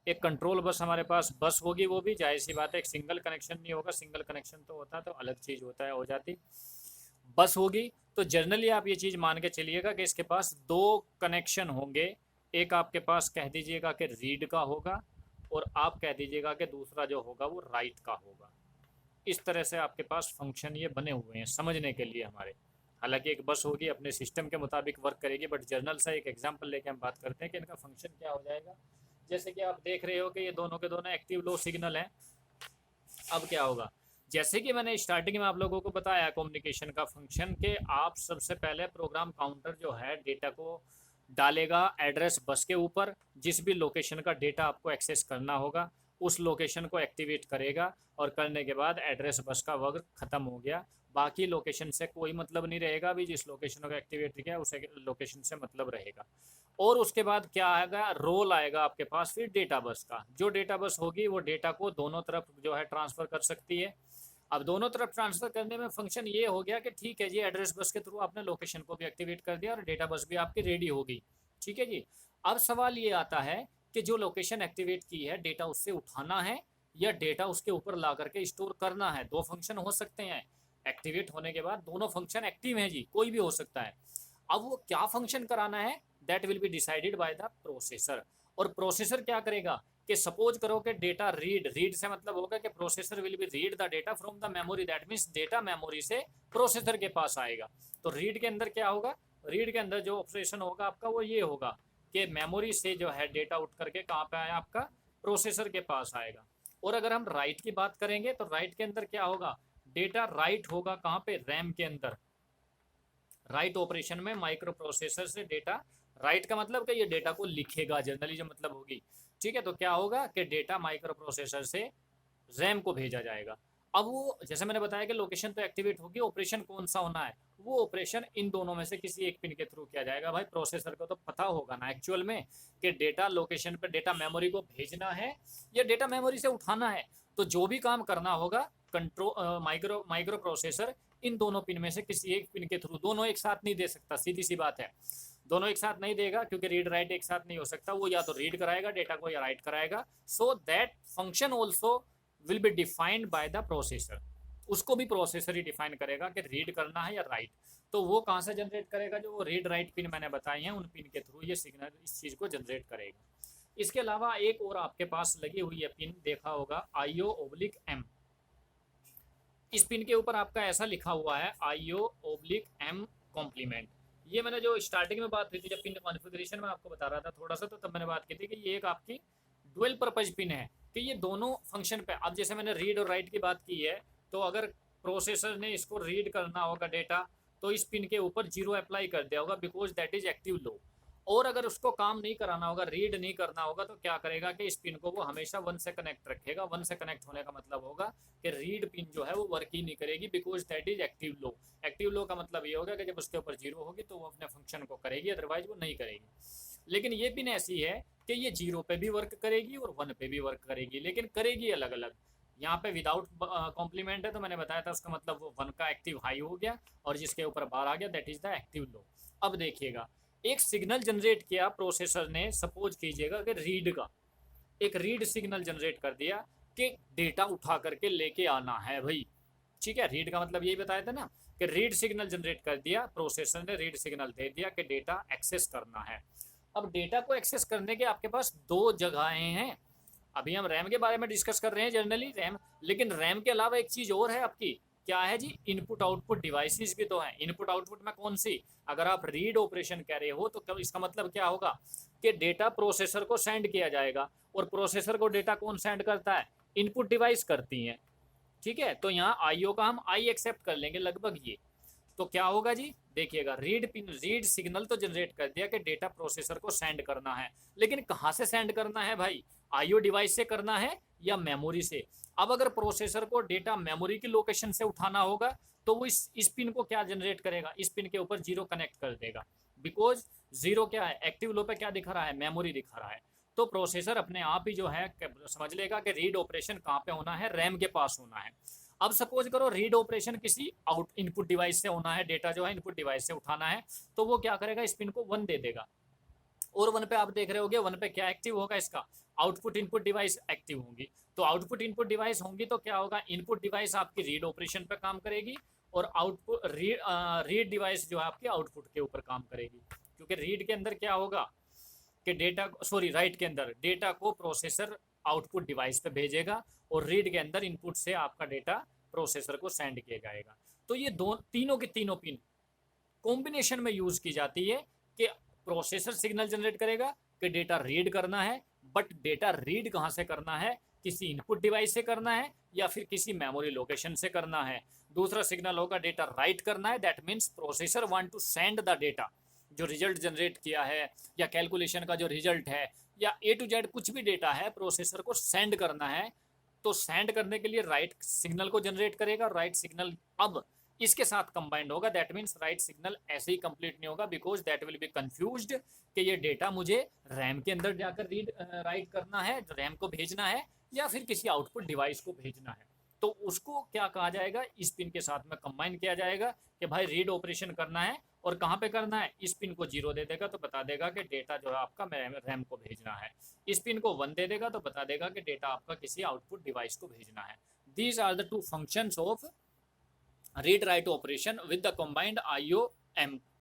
एक control bus हमारे पास बस होगी, वो भी जाहिर सी बात है एक सिंगल कनेक्शन नहीं होगा, सिंगल कनेक्शन तो होता तो अलग चीज़ होता है हो जाती। बस होगी तो जनरली आप ये चीज़ मान के चलिएगा कि इसके पास दो कनेक्शन होंगे। एक आपके पास कह दीजिएगा कि रीड का होगा, और आप कह दीजिएगा कि दूसरा जो होगा वो राइट का होगा। इस तरह से आपके पास फंक्शन ये बने हुए हैं समझने के लिए हमारे। हालांकि एक बस होगी अपने सिस्टम के मुताबिक वर्क करेगी, बट जर्नल से एक एग्जांपल लेके हम बात करते हैं कि इनका फंक्शन क्या हो जाएगा। जैसे कि आप देख रहे हो कि ये दोनों के दोनों एक्टिव लो सिग्नल हैं। अब क्या होगा, जैसे कि मैंने स्टार्टिंग में आप लोगों को बताया कम्युनिकेशन का फंक्शन, के आप सबसे पहले प्रोग्राम काउंटर जो है डेटा को डालेगा एड्रेस बस के ऊपर। जिस भी लोकेशन का डेटा आपको एक्सेस करना होगा उस लोकेशन को एक्टिवेट करेगा, और करने के बाद एड्रेस बस का वर्क खत्म हो गया। बाकी लोकेशन से कोई मतलब नहीं रहेगा, अभी जिस लोकेशन को एक्टिवेट किया उस लोकेशन से मतलब रहेगा। और उसके बाद क्या आएगा, रोल आएगा आपके पास फिर डेटा बस का। जो डेटा बस होगी वो डेटा को दोनों तरफ जो है ट्रांसफ़र कर सकती है। अब दोनों तरफ ट्रांसफ़र करने में फंक्शन ये हो गया कि ठीक है जी, एड्रेस बस के थ्रू आपने लोकेशन को भी एक्टिवेट कर दिया और डेटा बस भी आपकी रेडी हो गई। ठीक है जी। अब सवाल ये आता है कि जो लोकेशन एक्टिवेट की है डेटा उससे उठाना है या डेटा उसके ऊपर ला करके स्टोर करना है। दो फंक्शन हो सकते हैं। एक्टिवेट होने के बाद दोनों फंक्शन एक्टिव हैं जी, कोई भी हो सकता है। अब वो क्या फंक्शन कराना है, that will be decided by the processor. और प्रोसेसर क्या करेगा कि सपोज करो कि डेटा रीड, रीड से मतलब होगा कि processor will be read the data from the memory, that means data memory से प्रोसेसर के पास आएगा। तो रीड के अंदर क्या होगा, रीड के अंदर जो ऑपरेशन होगा आपका वो ये होगा कि मेमोरी से जो है डेटा उठ करके कहाँ पे आया, आपका प्रोसेसर के पास आएगा। और अगर हम राइट की बात करेंगे तो राइट के अंदर क्या होगा, डेटा राइट होगा कहाँ पे, रैम के अंदर। राइट ऑपरेशन में माइक्रो प्रोसेसर से डेटा, राइट का मतलब कि ये डेटा को लिखेगा, जनरली जो मतलब होगी। ठीक है, तो क्या होगा कि डेटा माइक्रो प्रोसेसर से रैम को भेजा जाएगा। अब वो जैसे मैंने बताया कि लोकेशन तो एक्टिवेट होगी, ऑपरेशन कौन सा होना है, वो ऑपरेशन इन दोनों में से किसी एक पिन के थ्रू किया जाएगा। भाई प्रोसेसर को तो पता होगा ना एक्चुअल में कि डेटा लोकेशन पर डेटा मेमोरी को भेजना है या डेटा मेमोरी से उठाना है। तो जो भी काम करना होगा कंट्रोल माइक्रो माइक्रो प्रोसेसर इन दोनों पिन में से किसी एक पिन के थ्रू, दोनों एक साथ नहीं दे सकता, सीधी सी बात है। दोनों एक साथ नहीं देगा क्योंकि रीड राइट एक साथ नहीं हो सकता, वो या तो रीड कराएगा डेटा को या राइट कराएगा। So that function also will be defined by the processor. उसको भी प्रोसेसर ही डिफाइन करेगा कि रीड करना है या राइट। तो वो कहाँ से जनरेट करेगा, जो वो रीड राइट पिन मैंने बताई हैं उन पिन के थ्रू ये सिग्नल इस चीज़ को जनरेट करेगा। इसके अलावा एक और आपके पास लगी हुई है पिन, देखा होगा IO/M। इस पिन के ऊपर आपका ऐसा लिखा हुआ है IO/M कॉम्प्लीमेंट। ये मैंने जो स्टार्टिंग में बात हुई थी जब पिन कॉन्फ़िगरेशन में आपको बता रहा था थोड़ा सा, तो तब मैंने बात की थी कि ये एक आपकी डुअल पर्पज पिन है कि ये दोनों फंक्शन पे। अब जैसे मैंने रीड और राइट की बात की है, तो अगर प्रोसेसर ने इसको रीड करना होगा डेटा तो इस पिन के ऊपर 0 अप्लाई कर दिया होगा, because that is active low. और अगर उसको काम नहीं कराना होगा, रीड नहीं करना होगा, तो क्या करेगा कि इस पिन को वो हमेशा 1 से कनेक्ट रखेगा। 1 से कनेक्ट होने का मतलब होगा कि रीड पिन जो है वो वर्क ही नहीं करेगी, because that is active low. Active low का मतलब ये होगा कि जब उसके ऊपर 0 होगी तो वो अपने फंक्शन को करेगी, अदरवाइज वो नहीं करेगी। लेकिन ये पिन ऐसी है कि ये 0 पे भी वर्क करेगी और 1 पे भी वर्क करेगी, लेकिन करेगी अलग अलग। यहाँ पे विदाउट कॉम्प्लीमेंट है तो मैंने बताया था उसका मतलब वो 1 का एक्टिव हाई हो गया, और जिसके ऊपर बार आ गया that is the active low. अब देखिएगा, एक सिग्नल जनरेट किया प्रोसेसर ने, सपोज कीजिएगा कि रीड का, एक रीड सिग्नल जनरेट कर दिया कि डेटा उठा करके लेके आना है भाई। ठीक है, रीड का मतलब यही बताया था ना कि रीड सिग्नल जनरेट कर दिया प्रोसेसर ने, रीड सिग्नल दे दिया कि डेटा एक्सेस करना है। अब डेटा को एक्सेस करने के आपके पास दो जगहें हैं। अभी हम रैम के बारे में डिस्कस कर रहे हैं जनरली रैम, लेकिन रैम के अलावा एक चीज़ और है आपकी, क्या है जी, इनपुट आउटपुट डिवाइसेस भी तो हैं। इनपुट आउटपुट में कौन सी, अगर आप रीड ऑपरेशन कह रहे हो तो इसका मतलब क्या होगा कि डेटा प्रोसेसर को सेंड किया जाएगा, और प्रोसेसर को डेटा कौन सेंड करता है, इनपुट डिवाइस करती हैं। ठीक है, तो यहाँ आईओ का हम आई एक्सेप्ट कर लेंगे लगभग ये। तो क्या होगा जी, देखिएगा, रीड पिन, रीड सिग्नल तो जनरेट कर दिया कि डेटा प्रोसेसर को सेंड करना है, लेकिन कहाँ से सेंड करना है भाई, आईओ डिवाइस से करना है या मेमोरी से। अब अगर प्रोसेसर को डेटा मेमोरी की लोकेशन से उठाना होगा तो वो इस पिन को क्या जनरेट करेगा, इस पिन के ऊपर 0 कनेक्ट कर देगा, बिकॉज 0 क्या है, एक्टिव लो पे क्या दिखा रहा है, मेमोरी दिखा रहा है। तो प्रोसेसर अपने आप ही जो है समझ लेगा कि रीड ऑपरेशन कहाँ पे होना है, रैम के पास होना है। अब सपोज करो रीड ऑपरेशन किसी आउट इनपुट डिवाइस से होना है, डेटा जो है इनपुट डिवाइस से उठाना है, तो वो क्या करेगा, इस पिन को 1 दे देगा। और 1 पे आप देख रहे होगे 1 पे क्या एक्टिव होगा, इसका आउटपुट इनपुट डिवाइस एक्टिव होंगी। तो आउटपुट इनपुट डिवाइस होंगी तो क्या होगा, इनपुट डिवाइस आपकी रीड ऑपरेशन पे काम करेगी और आउटपुट रीड डिवाइस जो है आपकी आउटपुट के ऊपर काम करेगी। क्योंकि रीड के अंदर क्या होगा कि डेटा, सॉरी राइट के अंदर डेटा को प्रोसेसर आउटपुट डिवाइस पे भेजेगा और रीड के अंदर इनपुट से आपका डेटा प्रोसेसर को सेंड किया जाएगा। तो ये दो तीनों की तीनों पिन कॉम्बिनेशन में यूज की जाती है कि प्रोसेसर सिग्नल जनरेट करेगा कि डेटा रीड करना है, बट डेटा रीड कहाँ से करना है, किसी इनपुट डिवाइस से करना है या फिर किसी मेमोरी लोकेशन से करना है। दूसरा सिग्नल होगा डेटा राइट करना है, that means processor want to send the data, जो रिजल्ट जनरेट किया है या कैलकुलेशन का जो रिजल्ट है या ए टू जेड कुछ भी डेटा है प्रोसेसर को सेंड करना है। तो सेंड करने के लिए राइट सिग्नल को जनरेट करेगा, राइट सिग्नल अब इसके साथ कंबाइंड होगा, दैट मीन्स राइट सिग्नल ऐसे ही कंप्लीट नहीं होगा because that will be confused कि ये डेटा मुझे रैम के अंदर जाकर रीड राइट करना है, रैम को भेजना है या फिर किसी आउटपुट डिवाइस को भेजना है। तो उसको क्या कहा जाएगा, इस पिन के साथ में कंबाइन किया जाएगा कि भाई रीड ऑपरेशन करना है और कहाँ पे करना है, इस पिन को 0 दे देगा तो बता देगा कि डेटा जो है आपका रैम को भेजना है, इस पिन को 1 दे देगा तो बता देगा कि डेटा आपका किसी आउटपुट डिवाइस को भेजना है। These are the 2 functions of read write operation with the combined IO M